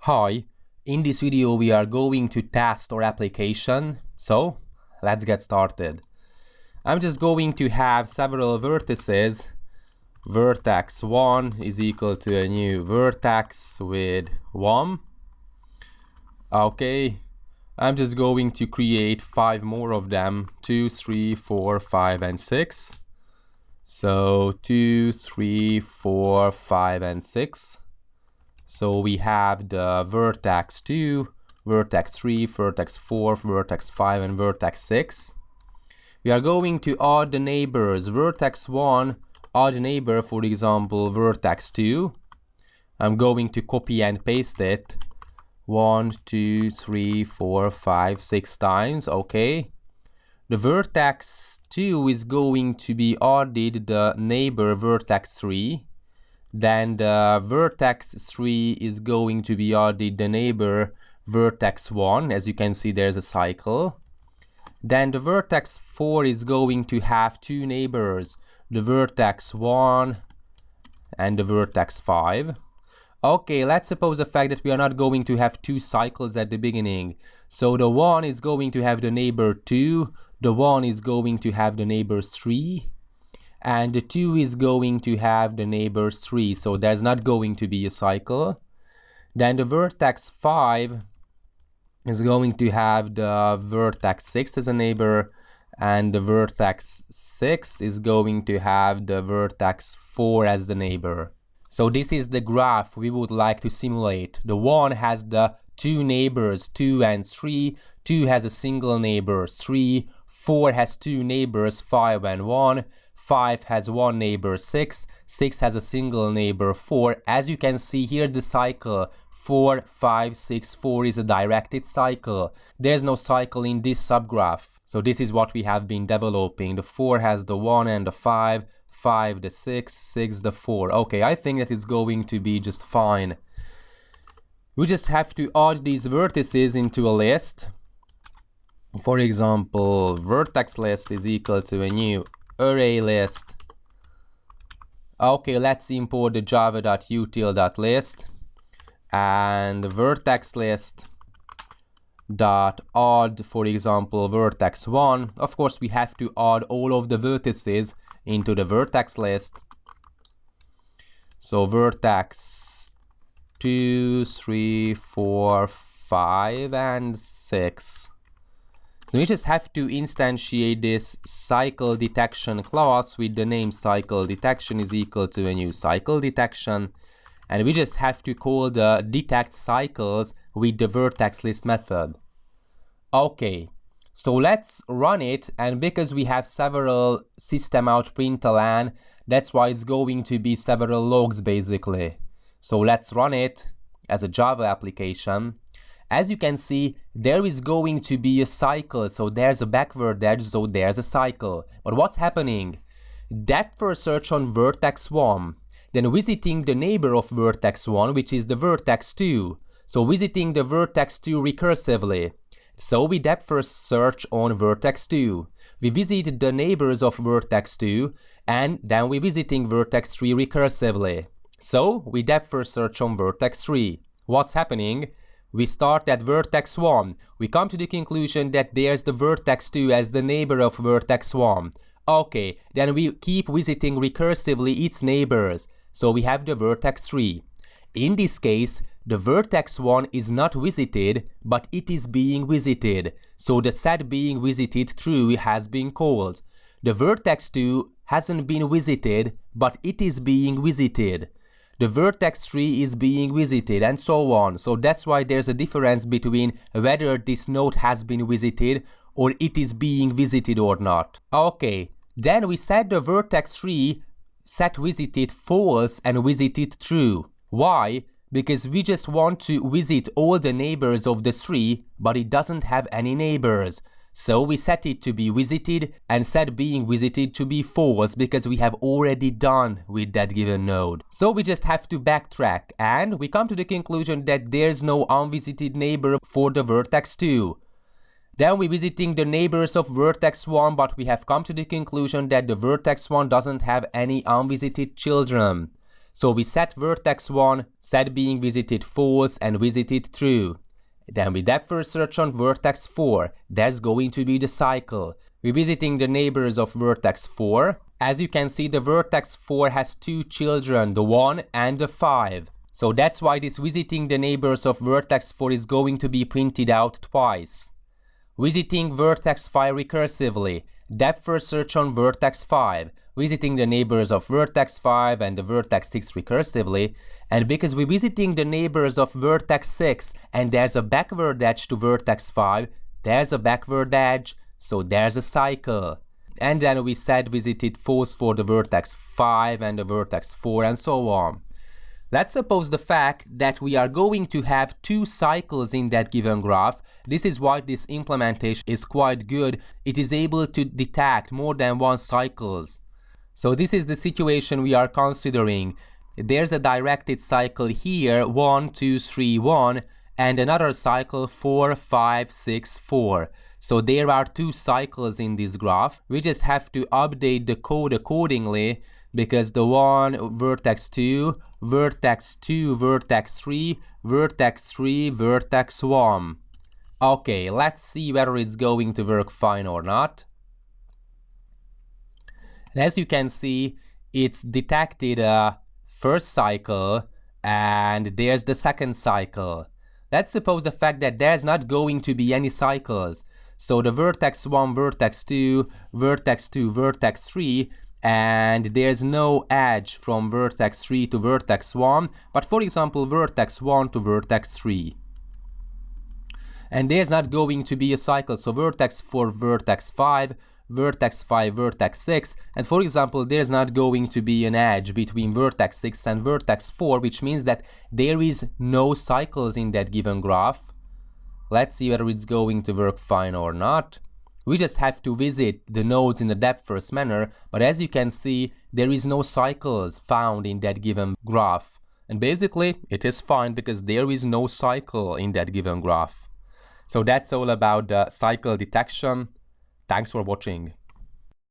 Hi, in this video we are going to test our application, so let's get started. I'm just going to have several vertices. Vertex 1 is equal to a new vertex with 1. Okay, I'm just going to create 5 more of them, 2, 3, 4, 5 and 6. So 2, 3, 4, 5 and 6. So we have the vertex 2, vertex 3, vertex 4, vertex 5 and vertex 6. We are going to add the neighbors. Vertex 1, add neighbor, for example, vertex 2. I'm going to copy and paste it 1, 2, 3, 4, 5, 6 times, okay. The vertex 2 is going to be added the neighbor vertex 3. Then the vertex 3 is going to be added the neighbor vertex 1. As you can see, there's a cycle. Then the vertex 4 is going to have 2 neighbors, the vertex 1 and the vertex 5. Okay, let's suppose the fact that we are not going to have 2 cycles at the beginning. So the 1 is going to have the neighbor 2, the 1 is going to have the neighbor 3. And the 2 is going to have the neighbor 3, so there's not going to be a cycle. Then the vertex 5 is going to have the vertex 6 as a neighbor, and the vertex 6 is going to have the vertex 4 as the neighbor. So this is the graph we would like to simulate. The 1 has the 2 neighbors, 2 and 3, 2 has a single neighbor, 3, 4 has 2 neighbors, 5 and 1, 5 has 1 neighbor, 6, 6 has a single neighbor, 4. As you can see here, the cycle 4, 5, 6, 4 is a directed cycle. There's no cycle in this subgraph. So this is what we have been developing. The 4 has the 1 and the 5, 5 the 6, 6 the 4. Okay, I think that is going to be just fine. We just have to add these vertices into a list. For example, vertex list is equal to a new array list. Okay, let's import the java.util.list and vertex list dot add, for example, vertex 1. Of course, we have to add all of the vertices into the vertex list. So vertex 2, 3, 4, 5 and 6. So we just have to instantiate this cycle detection class with the name cycle detection is equal to a new cycle detection. And we just have to call the detect cycles with the vertex list method. Okay, so let's run it. And because we have several system out println, that's why it's going to be several logs basically. So let's run it as a Java application. As you can see, there is going to be a cycle, so there's a backward edge, so there's a cycle. But what's happening? Depth first search on vertex 1, then visiting the neighbor of vertex 1, which is the vertex 2. So visiting the vertex 2 recursively. So we depth first search on vertex 2. We visit the neighbors of vertex 2, and then we visiting vertex 3 recursively. So we depth first search on vertex 3. What's happening? We start at vertex 1. We come to the conclusion that there's the vertex 2 as the neighbor of vertex 1. Okay, then we keep visiting recursively its neighbors. So we have the vertex 3. In this case, the vertex 1 is not visited, but it is being visited. So the set being visited true has been called. The vertex 2 hasn't been visited, but it is being visited. The vertex 3 is being visited and so on. So that's why there's a difference between whether this node has been visited or it is being visited or not. Okay, then we set the vertex 3 set visited false and visited true. Why? Because we just want to visit all the neighbors of the 3, but it doesn't have any neighbors. So we set it to be visited and set being visited to be false because we have already done with that given node. So we just have to backtrack and we come to the conclusion that there's no unvisited neighbor for the vertex 2. Then we're visiting the neighbors of vertex 1, but we have come to the conclusion that the vertex 1 doesn't have any unvisited children. So we set vertex 1, set being visited false and visited true. Then we depth first search on vertex 4, that's going to be the cycle. We're visiting the neighbors of vertex 4. As you can see, the vertex 4 has two children, the 1 and the 5. So that's why this visiting the neighbors of vertex 4 is going to be printed out twice. Visiting vertex 5 recursively, depth first search on vertex 5, visiting the neighbors of vertex 5 and the vertex 6 recursively, and because we're visiting the neighbors of vertex 6 and there's a backward edge to vertex 5, there's a backward edge, so there's a cycle. And then we set visited false for the vertex 5 and the vertex 4 and so on. Let's suppose the fact that we are going to have two cycles in that given graph. This is why this implementation is quite good. It is able to detect more than one cycles. So this is the situation we are considering. There's a directed cycle here, 1, 2, 3, 1, and another cycle 4, 5, 6, 4. So there are two cycles in this graph. We just have to update the code accordingly, because the 1, vertex 2, vertex 2, vertex 3, vertex 3, vertex 1. Okay, let's see whether it's going to work fine or not. And as you can see, it's detected a first cycle and there's the second cycle. Let's suppose the fact that there's not going to be any cycles. So the vertex 1, vertex 2, vertex 2, vertex 3, and there's no edge from vertex 3 to vertex 1, but for example vertex 1 to vertex 3. And there's not going to be a cycle, so vertex 4, vertex 5, vertex 5, vertex 6, and for example there's not going to be an edge between vertex 6 and vertex 4, which means that there is no cycles in that given graph. Let's see whether it's going to work fine or not. We just have to visit the nodes in the depth first manner, but as you can see, there is no cycles found in that given graph. And basically, it is fine because there is no cycle in that given graph. So that's all about the cycle detection. Thanks for watching.